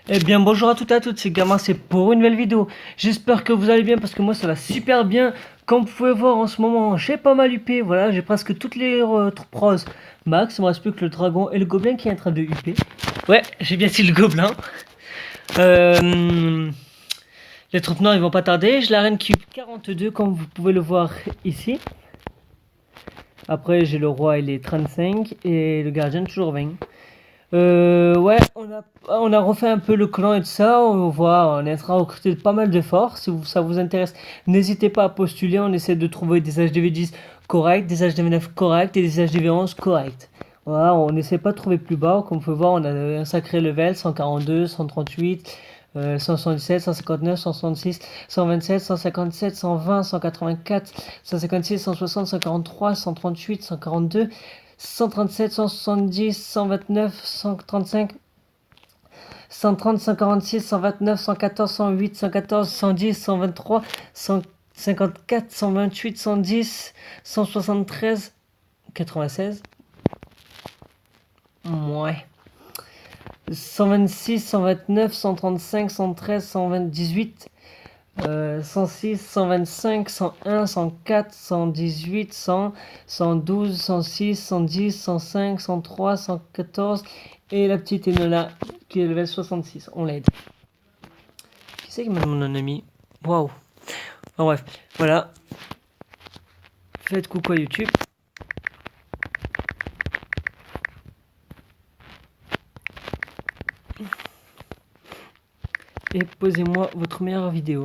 Eh bien bonjour à toutes et à toutes, c'est Gamin, c'est pour une nouvelle vidéo. J'espère que vous allez bien parce que moi ça va super bien. Comme vous pouvez voir en ce moment, j'ai pas mal upé, voilà, j'ai presque toutes les pros max. Il me reste plus que le dragon et le gobelin qui est en train de upé. Ouais, j'ai bien dit le gobelin. Euh, les troupes noires ils vont pas tarder. J'ai la reine qui up 42 comme vous pouvez le voir ici. Après j'ai le roi il est 35 et le gardien toujours 20. Ouais, on a refait un peu le clan et tout ça. On voit, on est en train de recruter pas mal de forces. Si ça vous intéresse, n'hésitez pas à postuler. On essaie de trouver des HDV10 corrects, des HDV9 corrects et des HDV11 corrects. Voilà, on n'essaie pas de trouver plus bas. Comme vous pouvez voir, on a un sacré level 142, 138, 177, 159, 166, 127, 157, 120, 184, 156, 160, 143, 138, 142. 137, 170, 129, 135, 130, 146, 129, 114, 108, 114, 110, 123, 154, 128, 110, 173, 96. Ouais. 126, 129, 135, 113, 128, 106, 125, 101, 104, 118, 100, 112, 106, 110, 105, 103, 114 et la petite Enola qui est level 66. On l'aide. Qui c'est qui m'a demandé un ami? Waouh. Enfin, bref, voilà. Faites coucou à YouTube. Et posez-moi votre meilleure vidéo.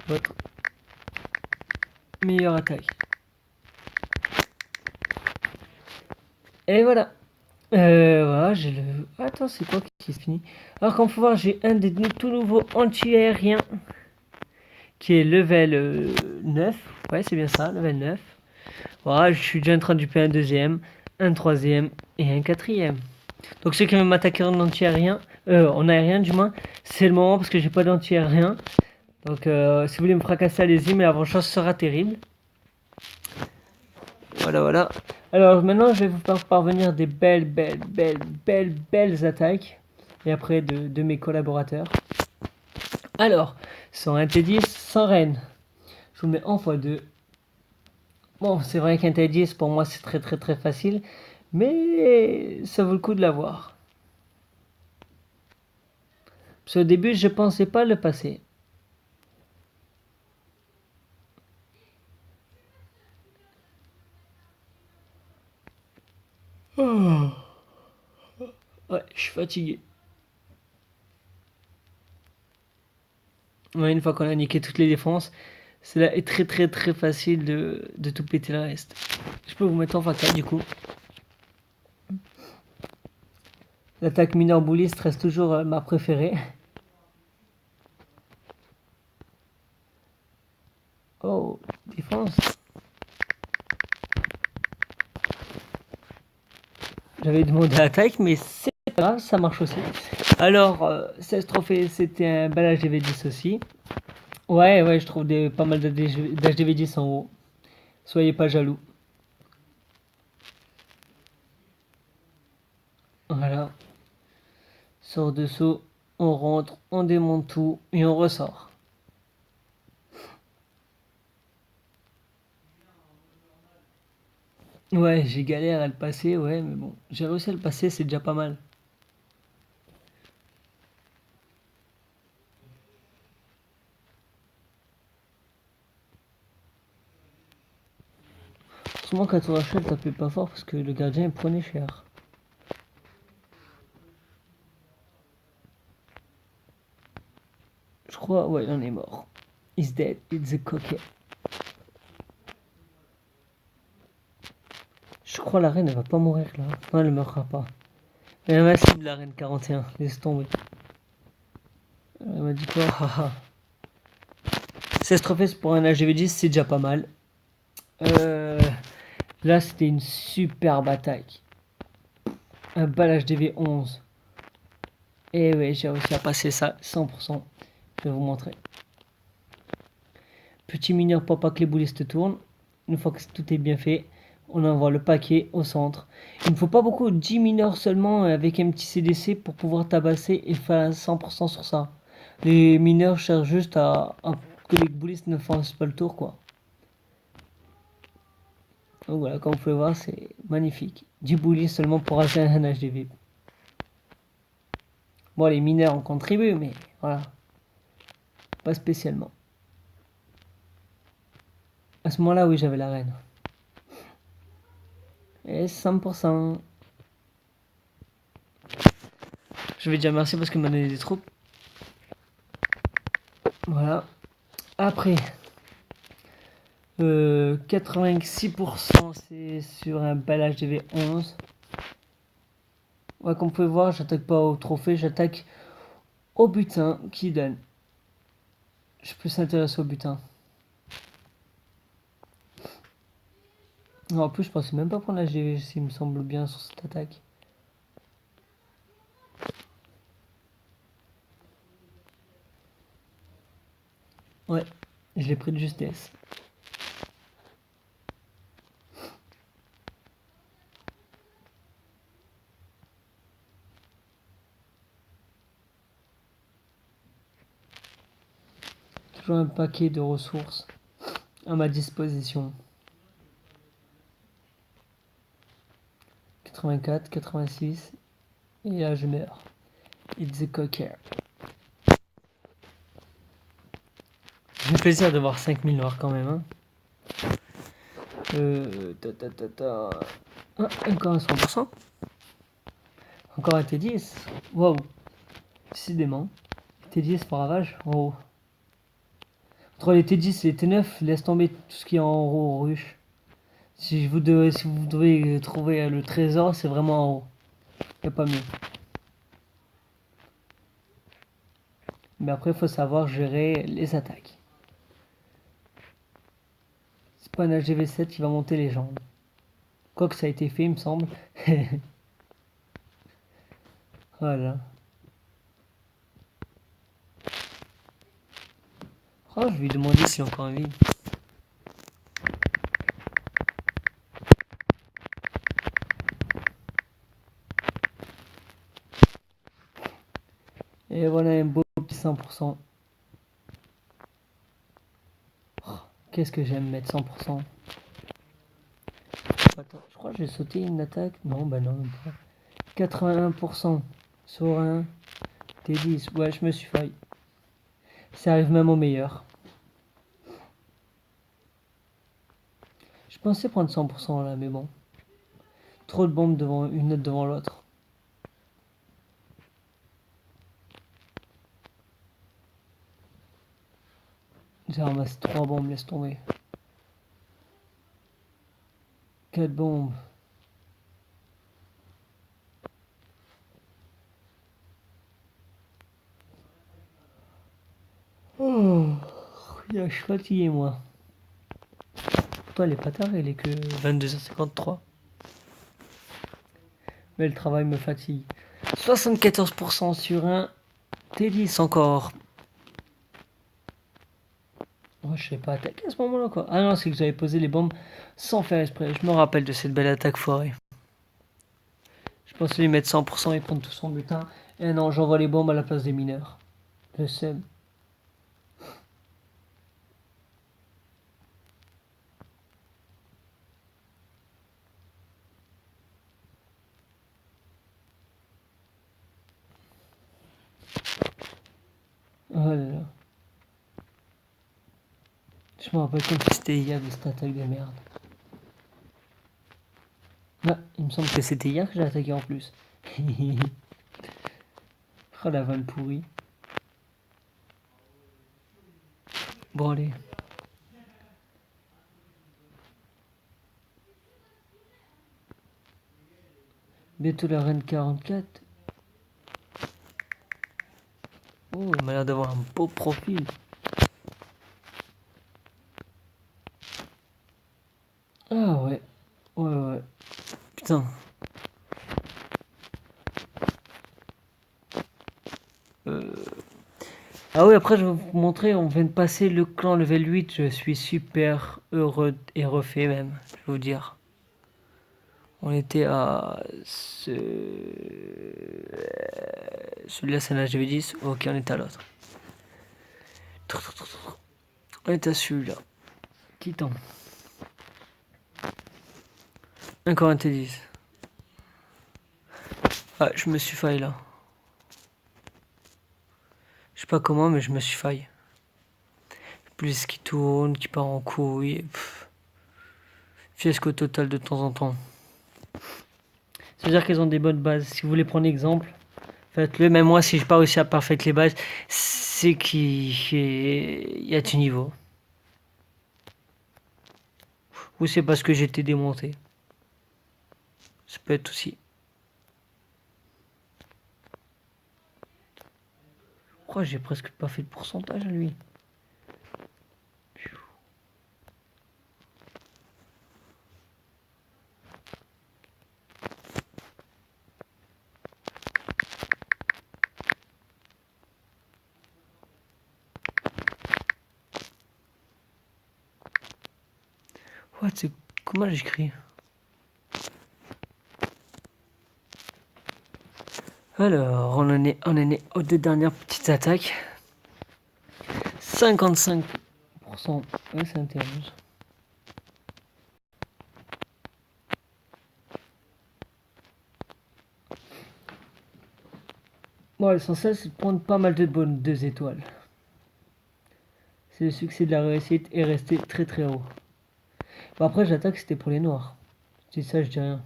Votre meilleure attaque. Et voilà. Voilà, j'ai le... Attends, c'est quoi qui se finit? Alors, comme faut voir, j'ai un des tout nouveaux anti-aériens qui est level 9. Ouais, c'est bien ça, level 9. Voilà, je suis déjà en train de duper un deuxième, un troisième et un quatrième. Donc ceux qui veulent m'attaquer en aérien du moins, c'est le moment parce que j'ai pas d'anti-aérien. Donc si vous voulez me fracasser, allez-y, mais l'avant-chance sera terrible. Voilà, voilà. Alors maintenant, je vais vous faire parvenir des belles attaques. Et après de mes collaborateurs. Alors, sans un T10, sans reine. Je vous mets en x2. Bon, c'est vrai qu'un T10 pour moi c'est très facile. Mais ça vaut le coup de l'avoir. Parce qu'au début, je pensais pas le passer. Oh. Ouais, je suis fatigué. Ouais, une fois qu'on a niqué toutes les défenses, c'est là est très facile de tout péter le reste. Je peux vous mettre en fatal du coup. L'attaque mineur bouliste reste toujours ma préférée. Oh, défense. J'avais demandé attaque, mais c'est pas grave, ça marche aussi. Alors, 16 trophées, c'était un bel HDV10 aussi. Ouais, je trouve pas mal d'HDV10 en haut. Soyez pas jaloux. Voilà. Sort de saut, on rentre, on démonte tout et on ressort. Ouais, j'ai galéré à le passer, ouais, mais bon, j'ai réussi à le passer, c'est déjà pas mal. Souvent quand on achète, tapez pas fort parce que le gardien il prenait cher. Je crois, ouais, il en est mort. He's dead, it's a coquet. Je crois la reine elle va pas mourir là. Non, elle meurra pas. Elle est invincible la reine 41, laisse tomber. Elle m'a dit quoi? Haha. 16 trophées pour un HGV10, c'est déjà pas mal. Euh, Là, c'était une superbe attaque. Un bal HDV 11. Et ouais, j'ai réussi à passer ça 100%. Je vais vous montrer. Petit mineur pour pas que les boulistes tournent. Une fois que tout est bien fait, On envoie le paquet au centre. Il ne faut pas beaucoup, 10 mineurs seulement avec un petit CDC pour pouvoir tabasser et faire 100% sur ça. Les mineurs cherchent juste à que les boulistes ne fassent pas le tour, quoi. Donc voilà, comme vous pouvez voir, c'est magnifique. 10 boulistes seulement pour acheter un HDV. Bon, les mineurs ont contribué, mais voilà, pas spécialement. À ce moment-là, oui, j'avais la reine. Et 100%. Je vais dire merci parce qu'il m'a donné des troupes. Voilà. Après, 86% c'est sur un bel HDV 11. Ouais, comme vous pouvez voir, j'attaque pas au trophée, j'attaque au butin qui donne. Je suis plus intéressé au butin. Non, en plus, je pensais même pas prendre l'HDV s'il me semble bien sur cette attaque. Ouais, je l'ai pris de justesse. Toujours un paquet de ressources à ma disposition. 84, 86, et là je meurs. It's a cocker. J'ai le plaisir de voir 5000 noirs quand même. Hein. Ah, encore un 100%. Encore un T10. Waouh. Décidément. T10 pour ravage. Oh. Entre les T10 et les T9, laisse tomber tout ce qui est en haut ruche. Si vous devez trouver le trésor, c'est vraiment en haut. Y a pas mieux. Mais après, il faut savoir gérer les attaques. C'est pas un HGV7 qui va monter les jambes. Quoique ça a été fait, il me semble. Voilà. Oh, je vais lui demander s'il est encore en vie. Et voilà un beau petit 100%. Oh, qu'est-ce que j'aime mettre 100%. Attends, je crois que j'ai sauté une attaque. Non, bah non, même pas. 81% sur un T10. Ouais, je me suis failli. Ça arrive même au meilleur. Je pensais prendre 100% là, mais bon. Trop de bombes devant une autre devant l'autre. J'ai ramassé 3 bombes, laisse tomber. 4 bombes. Oh, je suis fatigué moi. Toi, elle est pas tard, elle est que 22h53. Mais le travail me fatigue. 74% sur un T10 encore. Moi, je sais pas attaquer à ce moment-là, quoi. Ah non, c'est que j'avais posé les bombes sans faire exprès. Je me rappelle de cette belle attaque foirée. Je pensais lui mettre 100% et prendre tout son butin. Et non, j'envoie les bombes à la place des mineurs. Le seum. Oh là là. Je me rappelle comme si c'était hier de cette attaque de merde. Ah, il me semble que c'était hier que j'ai attaqué en plus. Oh la vanne pourrie. Bon allez. Bientôt la reine 44. Oh, il m'a l'air d'avoir un beau profil. Ah ouais. Ouais ouais. Putain. Ah oui, après je vais vous montrer, on vient de passer le clan level 8, je suis super heureux et refait même, je vais vous dire. On était à celui-là, c'est un HV10. Ok, on est à l'autre. On est à celui-là. Titan. Encore un T10. Ah, je me suis failli là. Je sais pas comment, mais je me suis failli. Plus qui tourne, qui part en couille. Fiasco total de temps en temps. C'est-à-dire qu'elles ont des bonnes bases. Si vous voulez prendre exemple, faites-le. Même moi, si je pas réussi à parfaire les bases, c'est qu'il y a du niveau. Ou c'est parce que j'étais démonté. Ça peut être aussi. Pourquoi j'ai presque pas fait de pourcentage à lui? What, c'est... Comment j'écris? Alors, on en est aux deux dernières petites attaques. 55%. Ouais, c'est intéressant. Bon, l'essentiel, c'est de prendre pas mal de bonnes 2 étoiles. C'est le succès de la réussite et rester très très haut. Bon, après, j'attaque, c'était pour les noirs. C'est ça, je dis rien.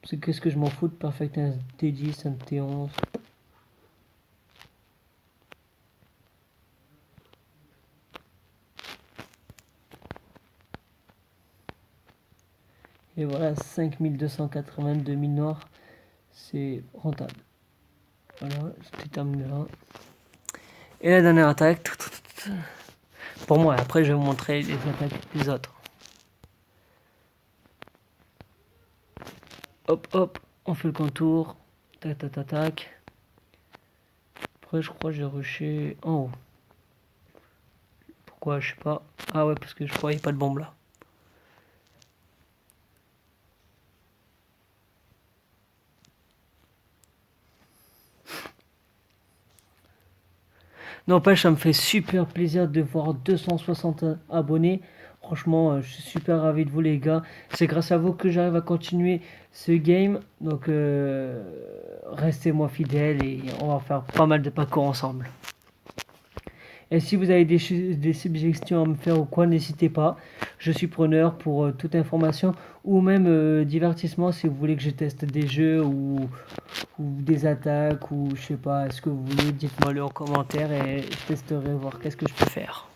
C'est qu'est-ce que je m'en fous de Perfect un T10, un T11. Et voilà, 5282 000 noirs, c'est rentable. Voilà, c'était terminé là. Et la dernière attaque, pour moi, après je vais vous montrer les attaques des autres. Hop hop, on fait le contour, tac tac tac tac. Après je crois que j'ai rushé en haut. Pourquoi, je sais pas. Ah ouais, parce que je croyais pas de bombe là. N'empêche, ça me fait super plaisir de voir 260 abonnés. Franchement, je suis super ravi de vous les gars. C'est grâce à vous que j'arrive à continuer ce game. Donc, restez-moi fidèles et on va faire pas mal de parcours ensemble. Et si vous avez des suggestions à me faire ou quoi, n'hésitez pas. Je suis preneur pour toute information ou même divertissement si vous voulez que je teste des jeux ou des attaques ou je sais pas ce que vous voulez. Dites-moi le en commentaire et je testerai voir qu'est-ce que je peux faire.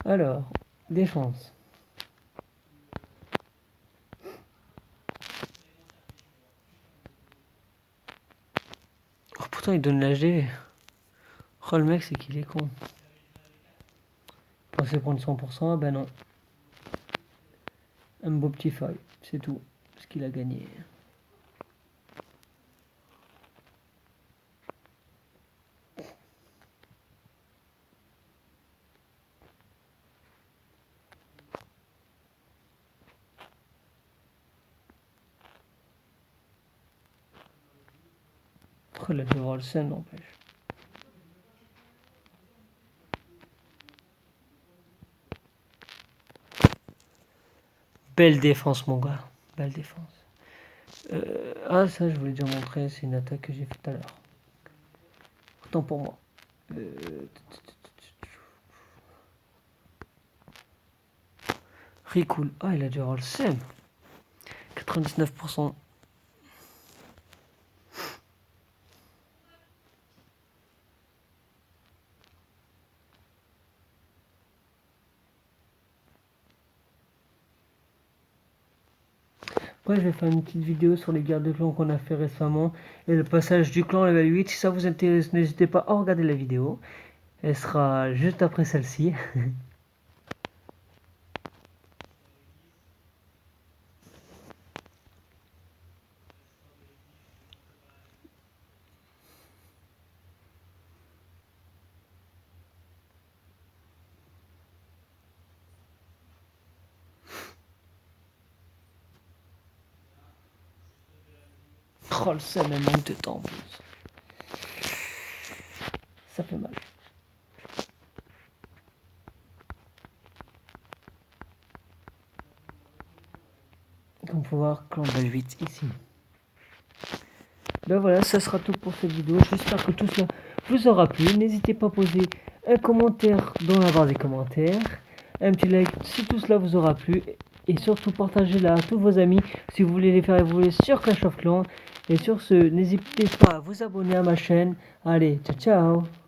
Alors, défense. Oh, pourtant il donne l'HD. Oh le mec c'est qu'il est con. Pensez prendre 100%, ben non. Un beau petit feuille, c'est tout. Ce qu'il a gagné. Oh, il a dû voir le scène n'empêche. Belle défense mon gars. Belle défense. Ah ça je voulais déjà montrer, c'est une attaque que j'ai fait tout à l'heure. Autant pour moi. Ricool. Ah il a dû avoir le scène. 99%. Après, je vais faire une petite vidéo sur les guerres de clans qu'on a fait récemment et le passage du clan level 8. Si ça vous intéresse, n'hésitez pas à regarder la vidéo. Elle sera juste après celle-ci. Oh, le seum, elle manque de temps en plus. Ça fait mal. Comme vous pouvez voir, Clandal 8 ici. Ben voilà, ça sera tout pour cette vidéo. J'espère que tout cela vous aura plu. N'hésitez pas à poser un commentaire dans la barre des commentaires. Un petit like si tout cela vous aura plu. Et surtout, partagez-la à tous vos amis si vous voulez les faire évoluer sur Clash of Clans. Et sur ce, n'hésitez pas à vous abonner à ma chaîne. Allez, ciao ciao!